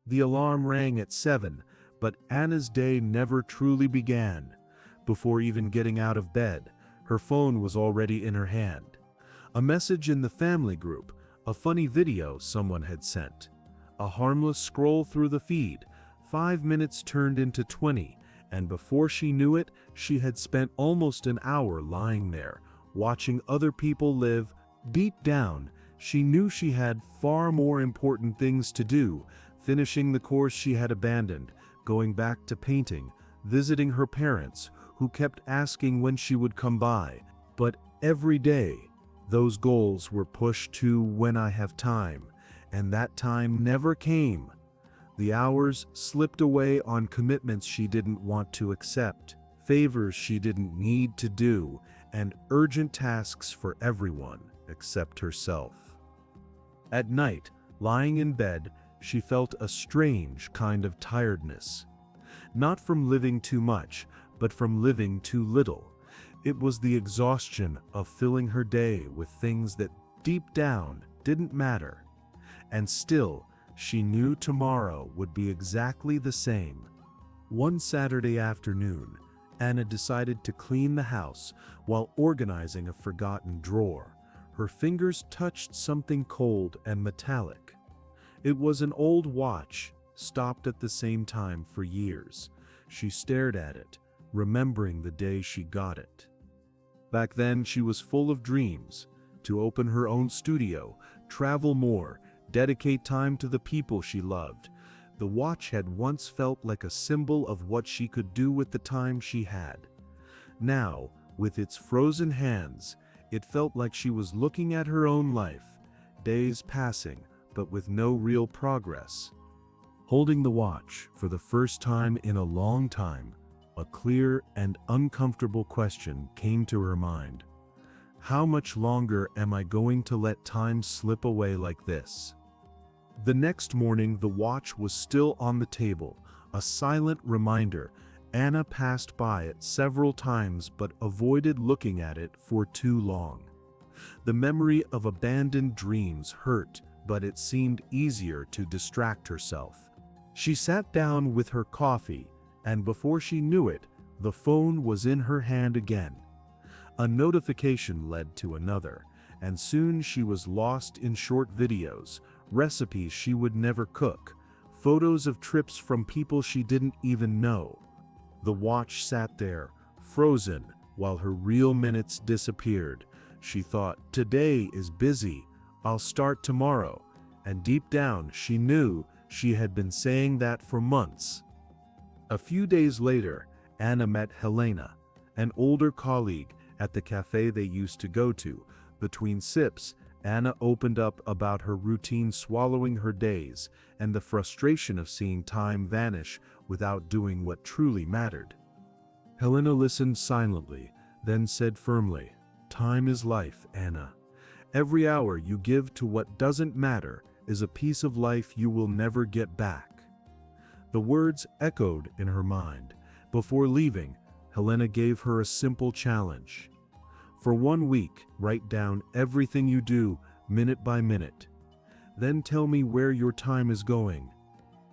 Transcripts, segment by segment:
The alarm rang at 7, but Anna's day never truly began. Before even getting out of bed, her phone was already in her hand. A message in the family group, a funny video someone had sent. A harmless scroll through the feed. 5 minutes turned into 20, and before she knew it, she had spent almost an hour lying there, watching other people live. Deep down, she knew she had far more important things to do, finishing the course she had abandoned, going back to painting, visiting her parents, who kept asking when she would come by. But every day, those goals were pushed to when I have time, and that time never came. The hours slipped away on commitments she didn't want to accept, favors she didn't need to do, and urgent tasks for everyone except herself. At night, lying in bed, she felt a strange kind of tiredness. Not from living too much, but from living too little. It was the exhaustion of filling her day with things that deep down didn't matter. And still, she knew tomorrow would be exactly the same. One Saturday afternoon, Anna decided to clean the house while organizing a forgotten drawer. Her fingers touched something cold and metallic. It was an old watch, stopped at the same time for years. She stared at it, remembering the day she got it. Back then, she was full of dreams: to open her own studio, travel more, dedicate time to the people she loved. The watch had once felt like a symbol of what she could do with the time she had. Now, with its frozen hands, it felt like she was looking at her own life, days passing, but with no real progress. Holding the watch for the first time in a long time, a clear and uncomfortable question came to her mind. How much longer am I going to let time slip away like this? The next morning, the watch was still on the table, a silent reminder. Anna passed by it several times but avoided looking at it for too long. The memory of abandoned dreams hurt, but it seemed easier to distract herself. She sat down with her coffee, and before she knew it, the phone was in her hand again. A notification led to another, and soon she was lost in short videos, recipes she would never cook, photos of trips from people she didn't even know. The watch sat there, frozen, while her real minutes disappeared. She thought, "Today is busy, I'll start tomorrow," and deep down she knew she had been saying that for months. A few days later, Anna met Helena, an older colleague, at the cafe they used to go to. Between sips, Anna opened up about her routine, swallowing her days, and the frustration of seeing time vanish without doing what truly mattered. Helena listened silently, then said firmly, "Time is life, Anna. Every hour you give to what doesn't matter is a piece of life you will never get back." The words echoed in her mind. Before leaving, Helena gave her a simple challenge. For 1 week, write down everything you do, minute by minute. Then tell me where your time is going.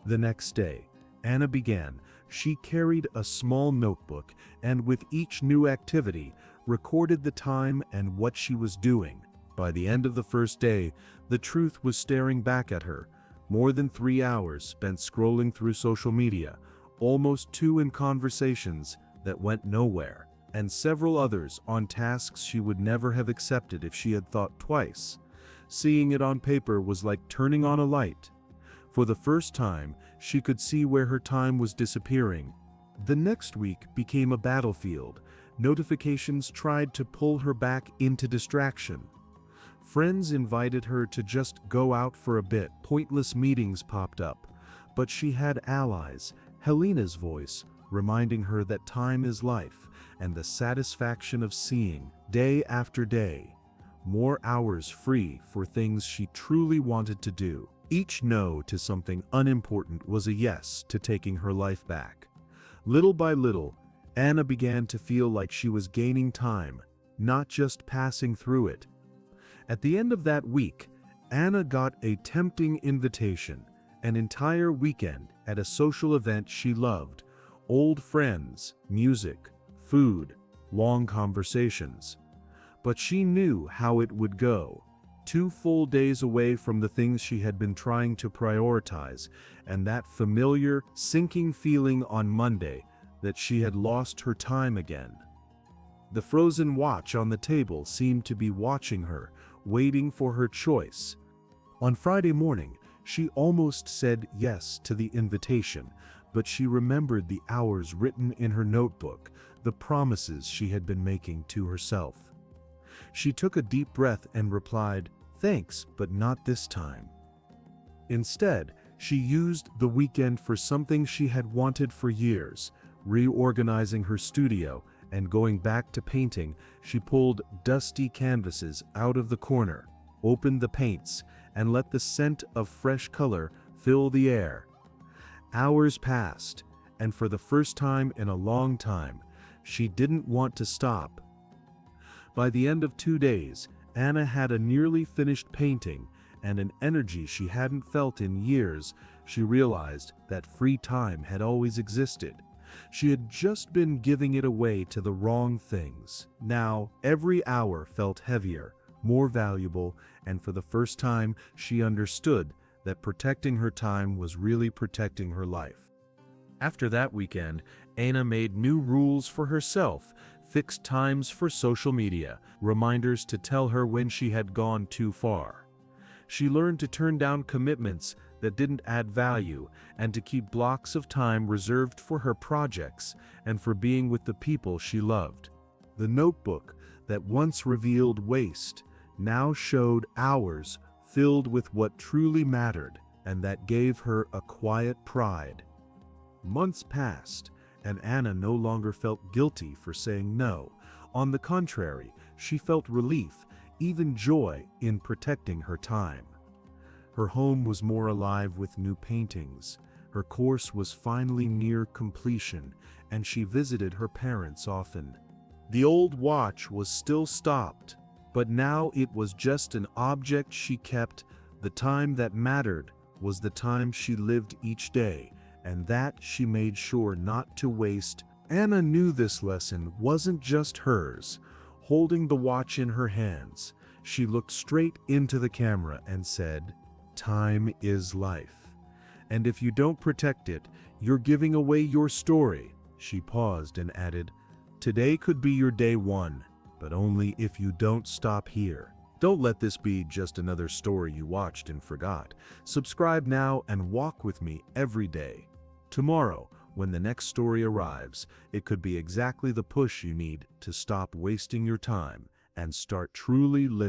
The next day, Anna began. She carried a small notebook, and with each new activity, recorded the time and what she was doing. By the end of the first day, the truth was staring back at her. More than 3 hours spent scrolling through social media, almost 2 in conversations that went nowhere, and several others on tasks she would never have accepted if she had thought twice. Seeing it on paper was like turning on a light. For the first time, she could see where her time was disappearing. The next week became a battlefield. Notifications tried to pull her back into distraction. Friends invited her to just go out for a bit. Pointless meetings popped up. But she had allies, Helena's voice, reminding her that time is life, and the satisfaction of seeing, day after day, more hours free for things she truly wanted to do. Each no to something unimportant was a yes to taking her life back. Little by little, Anna began to feel like she was gaining time, not just passing through it. At the end of that week, Anna got a tempting invitation. An entire weekend at a social event she loved, old friends, music, food, long conversations. But she knew how it would go. 2 full days away from the things she had been trying to prioritize, and that familiar, sinking feeling on Monday that she had lost her time again. The frozen watch on the table seemed to be watching her, waiting for her choice. On Friday morning, she almost said yes to the invitation, but she remembered the hours written in her notebook, the promises she had been making to herself. She took a deep breath and replied, "Thanks, but not this time." Instead, she used the weekend for something she had wanted for years, reorganizing her studio and going back to painting. She pulled dusty canvases out of the corner, opened the paints, and let the scent of fresh color fill the air. Hours passed, and for the first time in a long time, she didn't want to stop. By the end of 2 days, Anna had a nearly finished painting and an energy she hadn't felt in years. She realized that free time had always existed. She had just been giving it away to the wrong things. Now, every hour felt heavier, more valuable, and for the first time, she understood that protecting her time was really protecting her life. After that weekend, Anna made new rules for herself, fixed times for social media, reminders to tell her when she had gone too far. She learned to turn down commitments that didn't add value and to keep blocks of time reserved for her projects and for being with the people she loved. The notebook that once revealed waste now showed hours filled with what truly mattered, and that gave her a quiet pride. Months passed, and Anna no longer felt guilty for saying no. On the contrary, she felt relief, even joy, in protecting her time. Her home was more alive with new paintings. Her course was finally near completion, and she visited her parents often. The old watch was still stopped, but now it was just an object she kept. The time that mattered was the time she lived each day, and that she made sure not to waste. Anna knew this lesson wasn't just hers. Holding the watch in her hands, she looked straight into the camera and said, "Time is life. And if you don't protect it, you're giving away your story." She paused and added, "Today could be your day one, but only if you don't stop here." Don't let this be just another story you watched and forgot. Subscribe now and walk with me every day. Tomorrow, when the next story arrives, it could be exactly the push you need to stop wasting your time and start truly living.